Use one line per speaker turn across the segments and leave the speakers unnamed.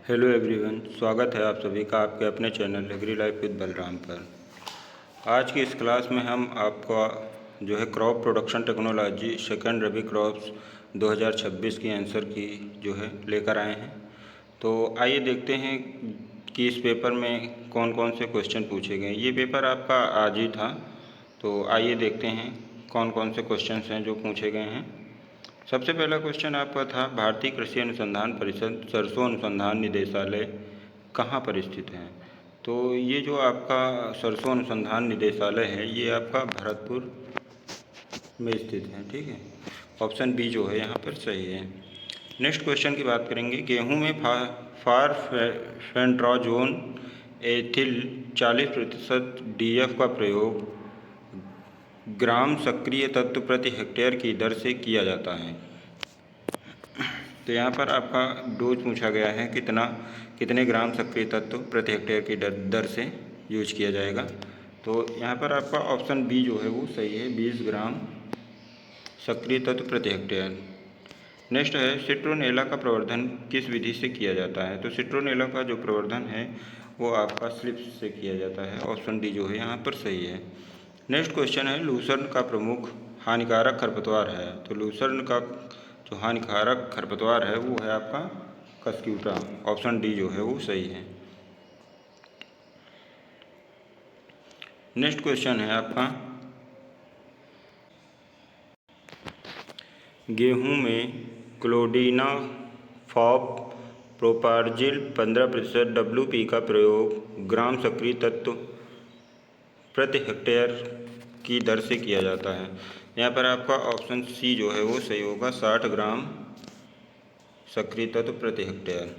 Hello everyone, स्वागत है आप सभी का आपके अपने channel agri life with Balram पर। आज की इस क्लास में हम आपका जो है क्रॉप प्रोडक्शन टेक्नोलॉजी सेकंड रबी क्रॉप्स 2026 की आंसर की जो है लेकर आए हैं। तो आइए देखते हैं कि इस पेपर में कौन कौन से क्वेश्चन पूछे गए। ये पेपर आपका आज ही था, तो आइए देखते हैं कौन कौन से क्वेश्चन हैं जो पूछे गए हैं। सबसे पहला क्वेश्चन आपका था, भारतीय कृषि अनुसंधान परिषद सरसों अनुसंधान निदेशालय कहाँ पर स्थित है। तो ये जो आपका सरसों अनुसंधान निदेशालय है ये आपका भरतपुर में स्थित है। ठीक है, ऑप्शन बी जो है यहाँ पर सही है। नेक्स्ट क्वेश्चन की बात करेंगे, गेहूं में फारफेंट्राजोन एथिल 40% डीएफ का प्रयोग ग्राम सक्रिय तत्व प्रति हेक्टेयर की दर से किया जाता है। तो यहाँ पर आपका डोज पूछा गया है कितने ग्राम सक्रिय तत्व प्रति हेक्टेयर की दर से यूज किया जाएगा। तो यहाँ पर आपका ऑप्शन बी जो है वो सही है, 20 ग्राम सक्रिय तत्व प्रति हेक्टेयर। नेक्स्ट है, सिट्रोनेला का प्रवर्धन किस विधि से किया जाता है। तो सिट्रोनेला का जो प्रवर्धन है वो आपका स्लिप से किया जाता है। ऑप्शन डी जो है यहाँ पर सही है। नेक्स्ट क्वेश्चन है, लूसर्न का प्रमुख हानिकारक खरपतवार है। तो लूसर्न का जो हानिकारक खरपतवार है वो है आपका कस्क्यूटा। ऑप्शन डी जो है वो सही है। नेक्स्ट क्वेश्चन है आपका, गेहूं में क्लोडिना फॉप प्रोपार्जिल 15% WP का प्रयोग ग्राम सक्रिय तत्व प्रति हेक्टेयर की दर से किया जाता है। यहाँ पर आपका ऑप्शन सी जो है वो सही होगा, 60 ग्राम सक्रिय तत्व प्रति हेक्टेयर।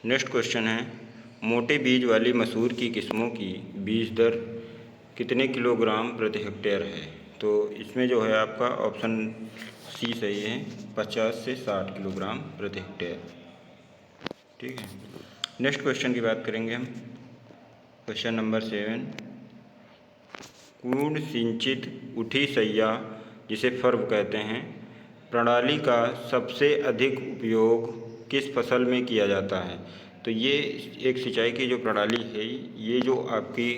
नेक्स्ट क्वेश्चन है, मोटे बीज वाली मसूर की किस्मों की बीज दर कितने किलोग्राम प्रति हेक्टेयर है। तो इसमें जो है आपका ऑप्शन सी सही है, 50 से 60 किलोग्राम प्रति हेक्टेयर। ठीक है, नेक्स्ट क्वेश्चन की बात करेंगे हम। क्वेश्चन नंबर 7, पूर्ण सिंचित उठी सैया जिसे फर्व कहते हैं प्रणाली का सबसे अधिक उपयोग किस फसल में किया जाता है। तो ये एक सिंचाई की जो प्रणाली है ये जो आपकी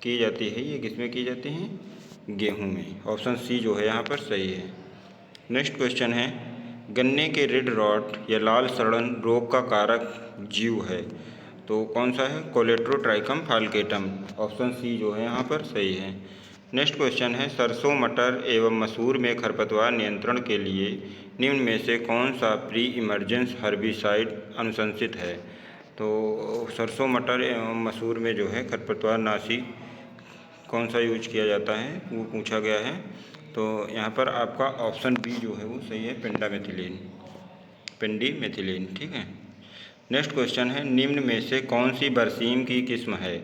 की जाती है ये किस में की जाती है, गेहूं में। ऑप्शन सी जो है यहाँ पर सही है। नेक्स्ट क्वेश्चन है, गन्ने के रेड रॉट या लाल सड़न रोग का कारक जीव है। तो कौन सा है, कोलेट्रोट्राइकम फाल्केटम। ऑप्शन सी जो है यहाँ पर सही है। नेक्स्ट क्वेश्चन है, सरसों मटर एवं मसूर में खरपतवार नियंत्रण के लिए निम्न में से कौन सा प्री इमर्जेंस हर्बिसाइड अनुशंसित है। तो सरसों मटर एवं मसूर में जो है खरपतवार नाशी कौन सा यूज किया जाता है वो पूछा गया है। तो यहाँ पर आपका ऑप्शन बी जो है वो सही है, पेंडिमेथिलीन। ठीक है, नेक्स्ट क्वेश्चन है, निम्न में से कौन सी बरसीम की किस्म है।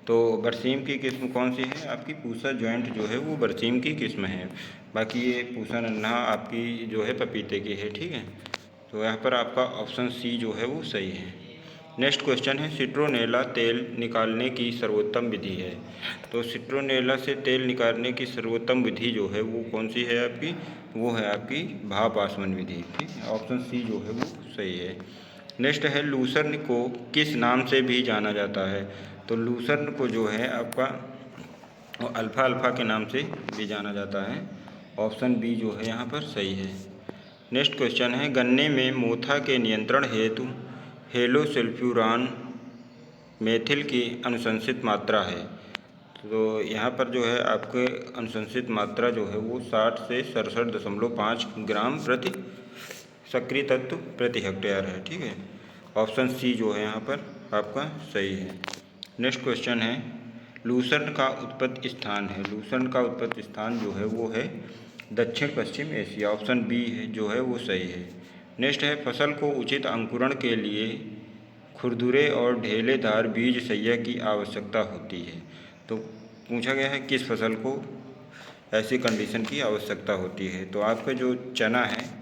तो बरसीम की किस्म कौन सी है, आपकी पूसा जॉइंट जो है वो बरसीम की किस्म है। बाकी ये पूसा नन्हा आपकी जो है पपीते की है। ठीक है, तो यहाँ पर आपका ऑप्शन सी जो है वो सही है। नेक्स्ट क्वेश्चन है, सिट्रोनेला तेल निकालने की सर्वोत्तम विधि है। तो सिट्रोनेला से तेल निकालने की सर्वोत्तम विधि जो है वो कौन सी है आपकी, वो है आपकी भाप आसवन विधि। ठीक है, ऑप्शन सी जो है वो सही है। नेक्स्ट है, लूसर्न को किस नाम से भी जाना जाता है। तो लूसर्न को जो है आपका अल्फ़ा अल्फ़ा के नाम से भी जाना जाता है। ऑप्शन बी जो है यहाँ पर सही है। नेक्स्ट क्वेश्चन है, गन्ने में मोथा के नियंत्रण हेतु हेलोसल्फ्यूरान मेथिल की अनुशंसित मात्रा है। तो यहाँ पर जो है आपके अनुशंसित मात्रा जो है वो 60 से 67.5 ग्राम प्रति सक्रिय तत्व प्रति हेक्टेयर है। ठीक है, ऑप्शन सी जो है यहाँ पर आपका सही है। नेक्स्ट क्वेश्चन है, लूसर्न का उत्पत्ति स्थान है। लूसर्न का उत्पत्ति स्थान जो है वो है दक्षिण पश्चिम एशिया। ऑप्शन बी है जो है वो सही है। नेक्स्ट है, फसल को उचित अंकुरण के लिए खुरदुरे और ढेलेदार बीज सैया की आवश्यकता होती है। तो पूछा गया है किस फसल को ऐसी कंडीशन की आवश्यकता होती है। तो आपका जो चना है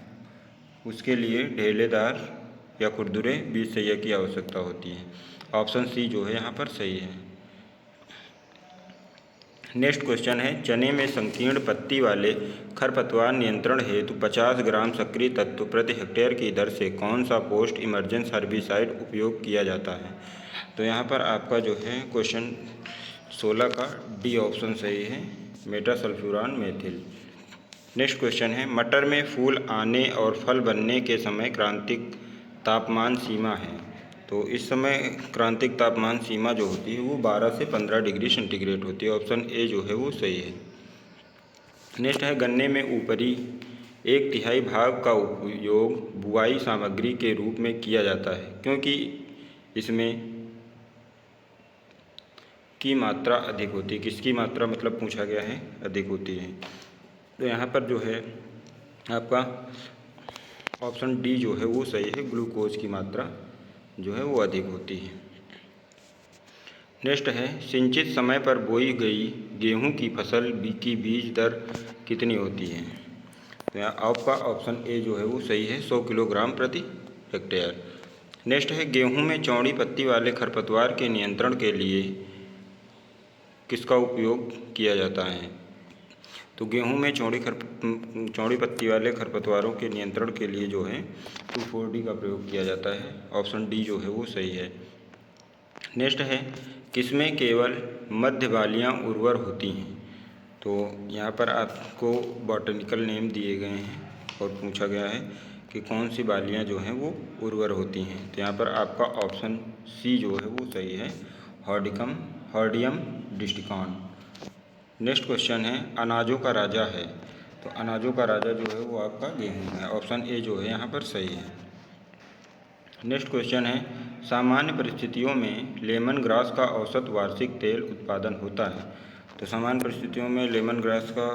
उसके लिए ढेलेदार या खुरदुरे बीज सैया की आवश्यकता होती है। ऑप्शन सी जो है यहाँ पर सही है। नेक्स्ट क्वेश्चन है, चने में संकीर्ण पत्ती वाले खरपतवार नियंत्रण हेतु 50 ग्राम सक्रिय तत्व प्रति हेक्टेयर की दर से कौन सा पोस्ट इमर्जेंस हर्बिसाइड उपयोग किया जाता है। तो यहाँ पर आपका जो है क्वेश्चन 16 का डी ऑप्शन सही है, मेटासल्फ्यूरान मेथिल। नेक्स्ट क्वेश्चन है, मटर में फूल आने और फल बनने के समय क्रांतिक तापमान सीमा है। तो इस समय क्रांतिक तापमान सीमा जो होती है वो 12 से 15 डिग्री सेंटीग्रेड होती है। ऑप्शन ए जो है वो सही है। नेक्स्ट है, गन्ने में ऊपरी 1/3 भाग का उपयोग बुआई सामग्री के रूप में किया जाता है क्योंकि इसमें की मात्रा अधिक होती है। किसकी मात्रा मतलब पूछा गया है, अधिक होती है। तो यहाँ पर जो है आपका ऑप्शन डी जो है वो सही है, ग्लूकोज की मात्रा जो है वो अधिक होती है। नेक्स्ट है, सिंचित समय पर बोई गई गेहूं की फसल की बीज दर कितनी होती है। तो यहाँ आपका ऑप्शन ए जो है वो सही है, 100 किलोग्राम प्रति हेक्टेयर। नेक्स्ट है, गेहूं में चौड़ी पत्ती वाले खरपतवार के नियंत्रण के लिए किसका उपयोग किया जाता है। तो गेहूं में चौड़ी पत्ती वाले खरपतवारों के नियंत्रण के लिए जो है 2,4-D का प्रयोग किया जाता है। ऑप्शन डी जो है वो सही है। नेक्स्ट है, किसमें केवल मध्य बालियाँ उर्वर होती हैं। तो यहाँ पर आपको बॉटनिकल नेम दिए गए हैं और पूछा गया है कि कौन सी बालियाँ जो हैं वो उर्वर होती हैं। तो यहाँ पर आपका ऑप्शन सी जो है वो सही है, हॉर्डियम डिस्टिकॉन। नेक्स्ट क्वेश्चन है, अनाजों का राजा है। तो अनाजों का राजा जो है वो आपका गेहूँ है। ऑप्शन ए जो है यहाँ पर सही है। नेक्स्ट क्वेश्चन है, सामान्य परिस्थितियों में लेमन ग्रास का औसत वार्षिक तेल उत्पादन होता है। तो सामान्य परिस्थितियों में लेमन ग्रास का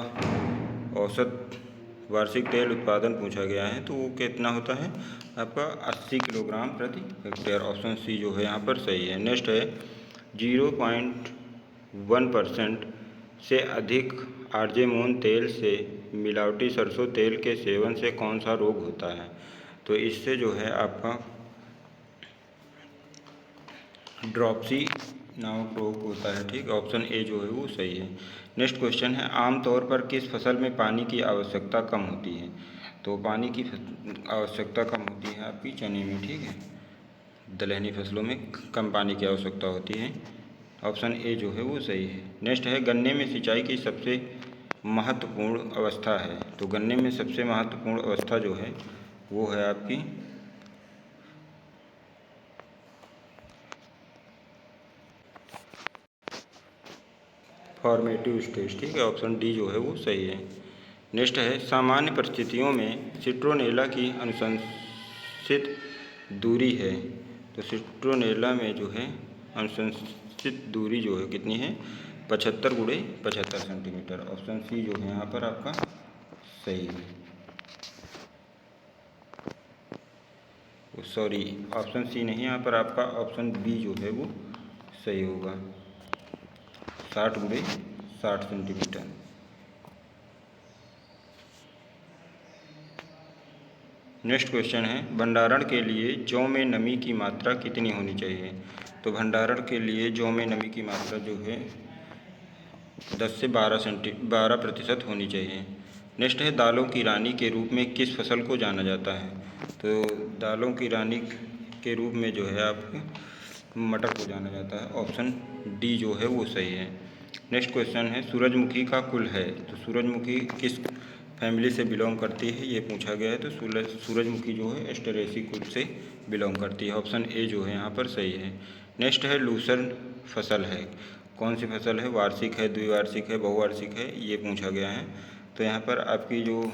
औसत वार्षिक तेल उत्पादन पूछा गया है तो वो कितना होता है आपका 80 किलोग्राम प्रति हेक्टेयर। ऑप्शन सी जो है यहाँ पर सही है। नेक्स्ट है, 0.1% से अधिक आर्जेमोन तेल से मिलावटी सरसों तेल के सेवन से कौन सा रोग होता है। तो इससे जो है आपका ड्रॉपसी नामक रोग होता है। ठीक, ऑप्शन ए जो है वो सही है। नेक्स्ट क्वेश्चन है, आमतौर पर किस फसल में पानी की आवश्यकता कम होती है। तो पानी की आवश्यकता कम होती है आपकी चने में। ठीक है, दलहनी फसलों में कम पानी की आवश्यकता होती है। ऑप्शन ए जो है वो सही है। नेक्स्ट है, गन्ने में सिंचाई की सबसे महत्वपूर्ण अवस्था है। तो गन्ने में सबसे महत्वपूर्ण अवस्था जो है वो है आपकी फॉर्मेटिव स्टेज। ठीक है, ऑप्शन डी जो है वो सही है। नेक्स्ट है, सामान्य परिस्थितियों में सिट्रोनेला की अनुशंसित दूरी है। तो सिट्रोनेला में जो है अनुशंसित दूरी जो है कितनी है, 75 × 75 सेंटीमीटर। ऑप्शन सी जो है यहाँ पर आपका सही है। सॉरी, ऑप्शन सी नहीं, यहाँ पर आपका ऑप्शन बी जो है वो सही होगा, 60 × 60 सेंटीमीटर। नेक्स्ट क्वेश्चन है, भंडारण के लिए जौ में नमी की मात्रा कितनी होनी चाहिए। तो भंडारण के लिए जौ में नमी की मात्रा जो है 10 से 12% होनी चाहिए। नेक्स्ट है, दालों की रानी के रूप में किस फसल को जाना जाता है। तो दालों की रानी के रूप में जो है आपको मटर को जाना जाता है। ऑप्शन डी जो है वो सही है। नेक्स्ट क्वेश्चन है, सूरजमुखी का कुल है। तो सूरजमुखी किस फैमिली से बिलोंग करती है ये पूछा गया है। तो सूरजमुखी जो है एस्टेरेसी कुल से बिलोंग करती है। ऑप्शन ए जो है यहाँ पर सही है। नेक्स्ट है, लूसर्न फसल है। कौन सी फसल है, वार्षिक है, द्विवार्षिक है, बहुवार्षिक है, ये पूछा गया है। तो यहाँ पर आपकी जो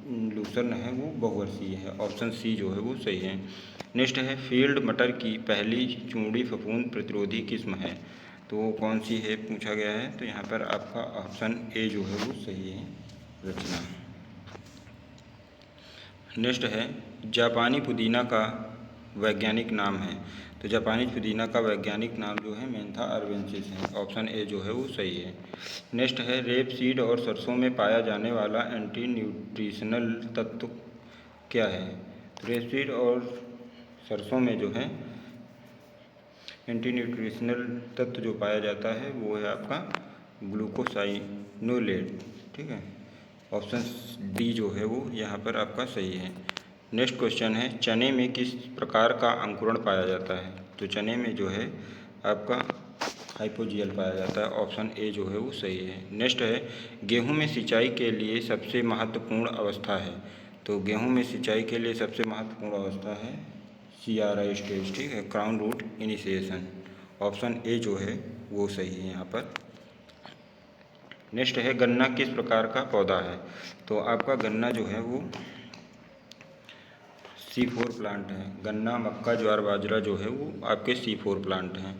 लूसर्न है वो बहुवर्षीय है। ऑप्शन सी जो है वो सही है। नेक्स्ट है, फील्ड मटर की पहली चूड़ी फफूंद प्रतिरोधी किस्म है। तो कौन सी है पूछा गया है। तो यहाँ पर आपका ऑप्शन ए जो है वो सही है, रचना। नेक्स्ट है, जापानी पुदीना का वैज्ञानिक नाम है। तो जापानी पुदीना का वैज्ञानिक नाम जो है मेंथा अरबेंसिस है। ऑप्शन ए जो है वो सही है। नेक्स्ट है, रेप सीड और सरसों में पाया जाने वाला एंटी न्यूट्रिशनल तत्व क्या है। तो रेप सीड और सरसों में जो है एंटी न्यूट्रिशनल तत्व जो पाया जाता है वो है आपका ग्लूकोसाइनोलेट, ठीक है। ऑप्शन डी जो है वो यहाँ पर आपका सही है। नेक्स्ट क्वेश्चन है, चने में किस प्रकार का अंकुरण पाया जाता है? तो चने में जो है आपका हाइपोजियल पाया जाता है। ऑप्शन ए जो है वो सही है। नेक्स्ट है, गेहूं में सिंचाई के लिए सबसे महत्वपूर्ण अवस्था है। तो गेहूं में सिंचाई के लिए सबसे महत्वपूर्ण अवस्था है CRI स्टेज, ठीक है, crown root initiation. Option A जो है वो सही है यहाँ पर। नेक्स्ट है, गन्ना किस प्रकार का पौधा है? तो आपका गन्ना जो है वो C4 प्लांट है। गन्ना, मक्का, ज्वार, बाजरा जो है वो आपके C4 प्लांट हैं।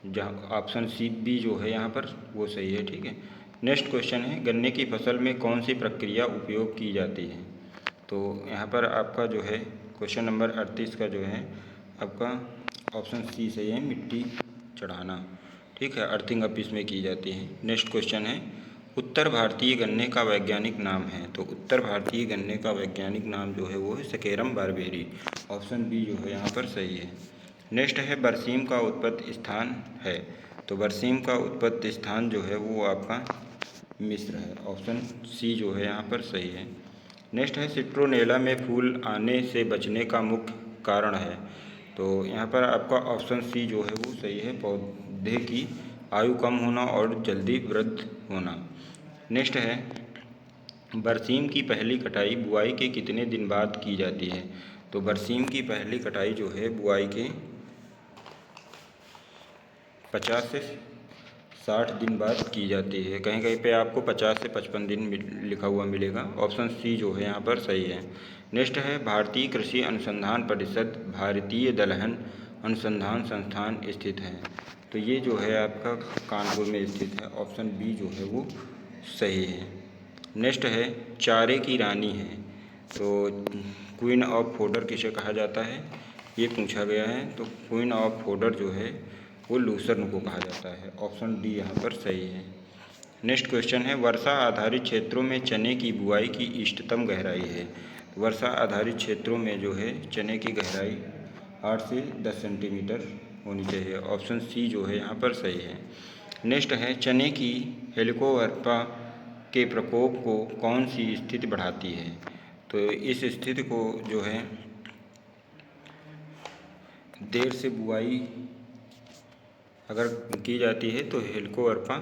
जहाँ ऑप्शन सी बी जो है यहाँ पर वो सही है, ठीक है। नेक्स्ट क्वेश्चन है, गन्ने की फसल में कौन सी प्रक्रिया उपयोग की जाती है? तो यहाँ पर आपका जो है क्वेश्चन नंबर 38 का जो है आपका ऑप्शन सी सही है, मिट्टी चढ़ाना, ठीक है, अर्थिंग अप इसमें की जाती है। नेक्स्ट क्वेश्चन है, उत्तर भारतीय गन्ने का वैज्ञानिक नाम है। तो उत्तर भारतीय गन्ने का वैज्ञानिक नाम जो है वो है सेकेरम बारबेरी। ऑप्शन बी जो है यहाँ पर सही है। नेक्स्ट है, बरसीम का उत्पत्ति स्थान है। तो बरसीम का उत्पत्ति स्थान जो है वो आपका मिस्र है। ऑप्शन सी जो है यहाँ पर सही है। नेक्स्ट है, सिट्रोनेला में फूल आने से बचने का मुख्य कारण है। तो यहाँ पर आपका ऑप्शन सी जो है वो सही है, पौधे की आयु कम होना और जल्दी वृद्ध होना। नेक्स्ट है, बरसीम की पहली कटाई बुआई के कितने दिन बाद की जाती है? तो बरसीम की पहली कटाई जो है बुआई के 50 से 60 दिन बाद की जाती है। कहीं कहीं पे आपको 50 से 55 दिन लिखा हुआ मिलेगा। ऑप्शन सी जो है यहाँ पर सही है। नेक्स्ट है, भारतीय कृषि अनुसंधान परिषद भारतीय दलहन अनुसंधान संस्थान स्थित है। तो ये जो है आपका कानपुर में स्थित है। ऑप्शन बी जो है वो सही है। नेक्स्ट है, चारे की रानी है। तो क्वीन ऑफ फोडर किसे कहा जाता है, ये पूछा गया है। तो क्वीन ऑफ फोडर जो है वो लूसर्न को कहा जाता है। ऑप्शन डी यहाँ पर सही है। नेक्स्ट क्वेश्चन है, वर्षा आधारित क्षेत्रों में चने की बुआई की इष्टतम गहराई है। वर्षा आधारित क्षेत्रों में जो है चने की गहराई 8 से 10 सेंटीमीटर होनी चाहिए। ऑप्शन सी जो है यहाँ पर सही है। नेक्स्ट है, चने की हेलिकोवर्पा के प्रकोप को कौन सी स्थिति बढ़ाती है? तो इस स्थिति को जो है देर से बुआई अगर की जाती है तो हेलिकोवर्पा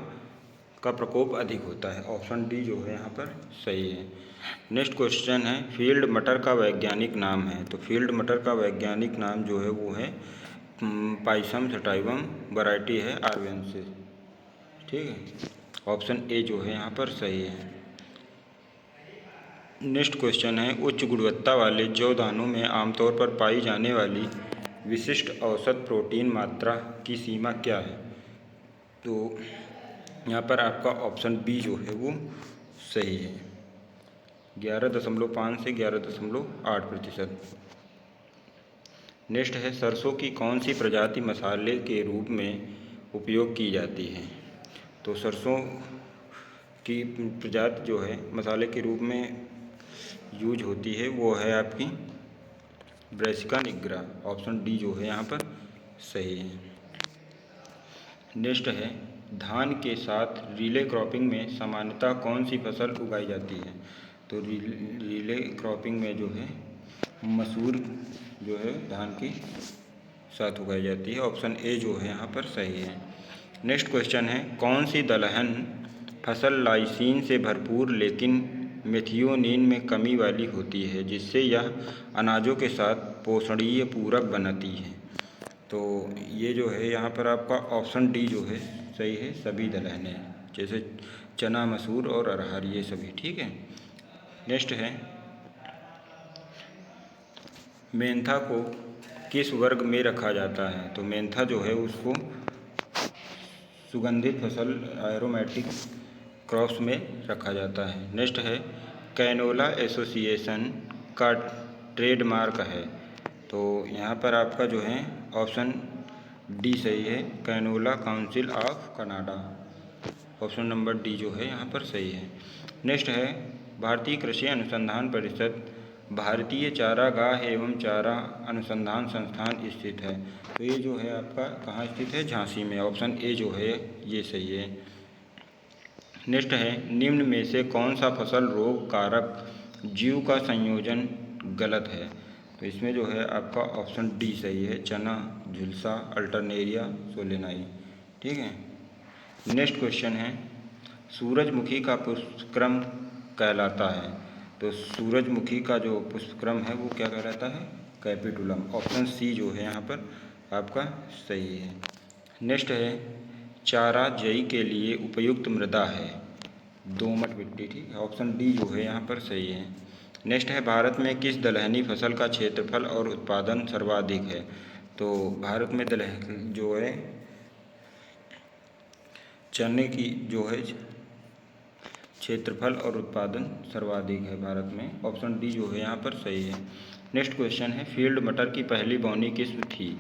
का प्रकोप अधिक होता है। ऑप्शन डी जो है यहाँ पर सही है। नेक्स्ट क्वेश्चन है, फील्ड मटर का वैज्ञानिक नाम है। तो फील्ड मटर का वैज्ञानिक नाम जो है वो है पाइसम सटाइवम, वैरायटी है आर्वेंसिस, ठीक है। ऑप्शन ए जो है यहाँ पर सही है। नेक्स्ट क्वेश्चन है, उच्च गुणवत्ता वाले जौ दानों में आमतौर पर पाई जाने वाली विशिष्ट औसत प्रोटीन मात्रा की सीमा क्या है? तो यहाँ पर आपका ऑप्शन बी जो है वो सही है, 11.5 से 11.8%। नेक्स्ट है, सरसों की कौन सी प्रजाति मसाले के रूप में उपयोग की जाती है? तो सरसों की प्रजाति जो है मसाले के रूप में यूज होती है वो है आपकी ब्रासिका निग्रा। ऑप्शन डी जो है यहाँ पर सही है। नेक्स्ट है, धान के साथ रिले क्रॉपिंग में सामान्यतः कौन सी फसल उगाई जाती है? तो रिले क्रॉपिंग में जो है मसूर जो है धान के साथ उगाई जाती है। ऑप्शन ए जो है यहाँ पर सही है। नेक्स्ट क्वेश्चन है, कौन सी दलहन फसल लाइसीन से भरपूर लेकिन मेथियोनिन में कमी वाली होती है जिससे यह अनाजों के साथ पोषणीय पूरक बनती है? तो ये जो है यहाँ पर आपका ऑप्शन डी जो है सही है, सभी दलहनें जैसे चना, मसूर और अरहर ये सभी, ठीक है। नेक्स्ट है, मेंथा को किस वर्ग में रखा जाता है? तो मेंथा जो है उसको सुगंधित फसल एरोमेटिक क्रॉप्स में रखा जाता है। नेक्स्ट है, कैनोला एसोसिएशन का ट्रेडमार्क है। तो यहाँ पर आपका जो है ऑप्शन डी सही है, canola council of Canada. Option number D जो है यहाँ पर सही है। नेक्स्ट है, भारतीय कृषि अनुसंधान परिषद भारतीय चारागाह एवं चारा अनुसंधान संस्थान स्थित है। तो ये जो है आपका कहाँ स्थित है? झांसी में। ऑप्शन ए जो है ये सही है। नेक्स्ट है, निम्न में से कौन सा फसल रोग कारक जीव का संयोजन गलत है? तो इसमें जो है आपका ऑप्शन डी सही है, चना, झुलसा, अल्टरनेरिया, सोलेनाई। ठीक है। नेक्स्ट क्वेश्चन है, सूरजमुखी का पुष्पक्रम कहलाता है? तो सूरजमुखी का जो पुष्पक्रम है वो क्या कहलाता है? कैपिटुलम। ऑप्शन सी जो है यहाँ पर आपका सही है। नेक्स्ट है, चारा जई के लिए उपयुक्त मृदा है? दोमट मिट्टी। ठीक है, ऑप्शन डी जो है यहाँ पर सही है। नेक्स्ट है, भारत में किस दलहनी फसल का क्षेत्रफल और उत्पादन सर्वाधिक है? तो भारत में दलहन जो है चने की जो है क्षेत्रफल और उत्पादन सर्वाधिक है भारत में। ऑप्शन डी जो है यहाँ पर सही है। नेक्स्ट क्वेश्चन है, फील्ड मटर की पहली बौनी किस्म थी?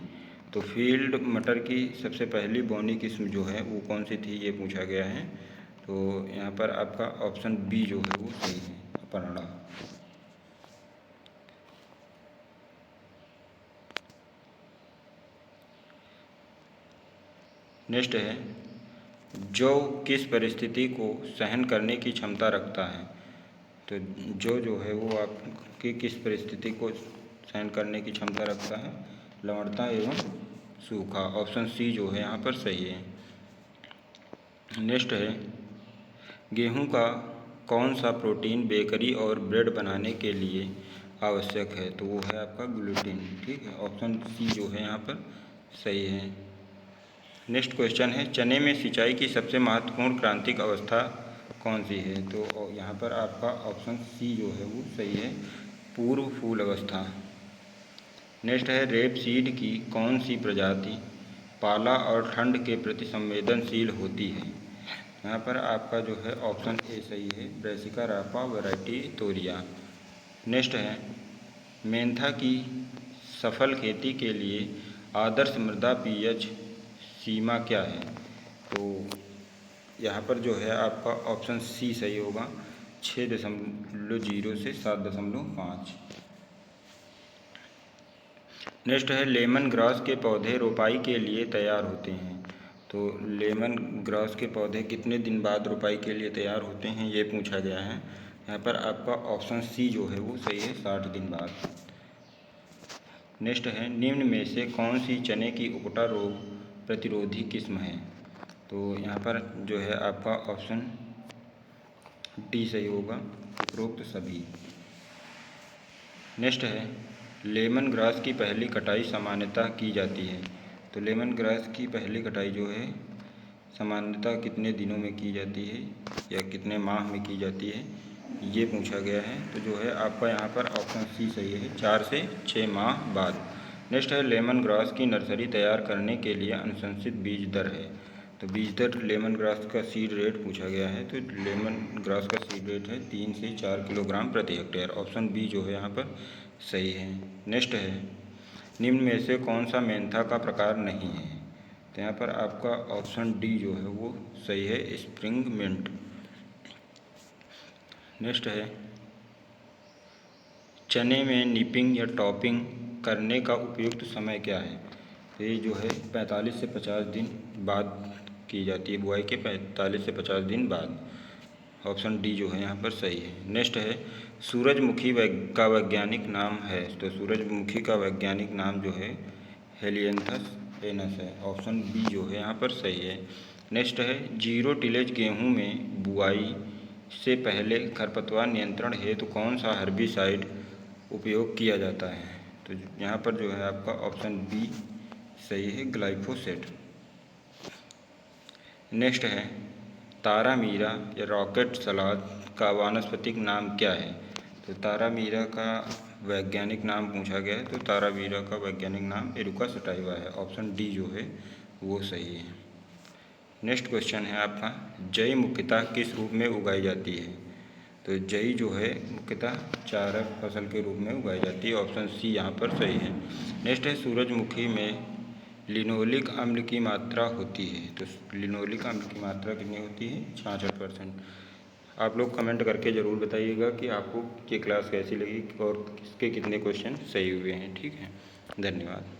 तो फील्ड मटर की सबसे पहली बौनी किस्म जो है वो कौन सी थी, ये पूछा गया है। तो यहाँ पर आपका ऑप्शन बी जो है वो सही है, अपर्णा। नेक्स्ट है, जौ किस परिस्थिति को सहन करने की क्षमता रखता है? तो जौ जो है वो आपकी किस परिस्थिति को सहन करने की क्षमता रखता है? लवणता एवं सूखा। ऑप्शन सी जो है यहाँ पर सही है। नेक्स्ट है, गेहूं का कौन सा प्रोटीन बेकरी और ब्रेड बनाने के लिए आवश्यक है? तो वो है आपका ग्लूटीन। ठीक है, ऑप्शन सी जो है यहाँ पर सही है। नेक्स्ट क्वेश्चन है, चने में सिंचाई की सबसे महत्वपूर्ण क्रांतिक अवस्था कौन सी है? तो यहाँ पर आपका ऑप्शन सी जो है वो सही है, पूर्व फूल अवस्था। नेक्स्ट है, रेप सीड की कौन सी प्रजाति पाला और ठंड के प्रति संवेदनशील होती है? यहाँ पर आपका जो है ऑप्शन ए सही है, ब्रेसिका रापा वैरायटी तोरिया। नेक्स्ट है, मेंथा की सफल खेती के लिए आदर्श मृदा पीएच सीमा क्या है? तो यहाँ पर जो है आपका ऑप्शन सी सही होगा, 6.0 से 7.5। नेक्स्ट है, लेमन ग्रास के पौधे रोपाई के लिए तैयार होते हैं? तो लेमन ग्रास के पौधे कितने दिन बाद रोपाई के लिए तैयार होते हैं, ये पूछा गया है। यहाँ पर आपका ऑप्शन सी जो है वो सही है, 60 दिन बाद। नेक्स्ट है, निम्न में से कौन सी चने की उकटा रोग प्रतिरोधी किस्म है? तो यहाँ पर जो है आपका ऑप्शन डी सही होगा, उपरोक्त सभी। नेक्स्ट है, लेमन ग्रास की पहली कटाई सामान्यतः की जाती है? तो लेमन ग्रास की पहली कटाई जो है सामान्यतः कितने दिनों में की जाती है या कितने माह में की जाती है, ये पूछा गया है। तो जो है आपका यहाँ पर ऑप्शन सी सही है, 4 से 6 माह बाद। नेक्स्ट है, लेमन ग्रास की नर्सरी तैयार करने के लिए अनुशंसित बीज दर है? तो बीज दर लेमन ग्रास का सीड रेट पूछा गया है। तो लेमन ग्रास का सीड रेट है 3 से 4 किलोग्राम प्रति हेक्टेयर। ऑप्शन बी जो है यहाँ पर सही है। नेक्स्ट है, निम्न में से कौन सा मेंथा का प्रकार नहीं है? तो यहाँ पर आपका ऑप्शन डी जो है वो सही है, स्प्रिंग मिंट। नेक्स्ट है, चने में निपिंग या टॉपिंग करने का उपयुक्त समय क्या है? तो ये जो है 45 से 50 दिन बाद की जाती है, बुआई के 45 से 50 दिन बाद। ऑप्शन डी जो है यहाँ पर सही है। नेक्स्ट है, सूरजमुखी का वैज्ञानिक नाम है? तो सूरजमुखी का वैज्ञानिक नाम जो है हेलियंथस एनस है। ऑप्शन बी जो है यहाँ पर सही है। नेक्स्ट है, जीरो टिलेज गेहूँ में बुआई से पहले खरपतवार नियंत्रण हेतु कौन सा हर्बिसाइड उपयोग किया जाता है? तो यहाँ पर जो है आपका ऑप्शन बी सही है, ग्लाइफोसेट। नेक्स्ट है, तारामीरा या रॉकेट सलाद का वानस्पतिक नाम क्या है? तो तारामीरा का वैज्ञानिक नाम पूछा गया है। तो तारामीरा का वैज्ञानिक नाम एरुका सटाइवा है। ऑप्शन डी जो है वो सही है। नेक्स्ट क्वेश्चन है आपका, जई मुख्यतः किस रूप में उगाई जाती है? तो जई जो है मुख्यतः चारक फसल के रूप में उगाई जाती है। ऑप्शन सी यहाँ पर सही है। नेक्स्ट है, सूरजमुखी में लिनोलिक अम्ल की मात्रा होती है? तो लिनोलिक अम्ल की मात्रा कितनी होती है? 66%। आप लोग कमेंट करके ज़रूर बताइएगा कि आपको ये क्लास कैसी लगी और किसके कितने क्वेश्चन सही हुए हैं। ठीक है, धन्यवाद।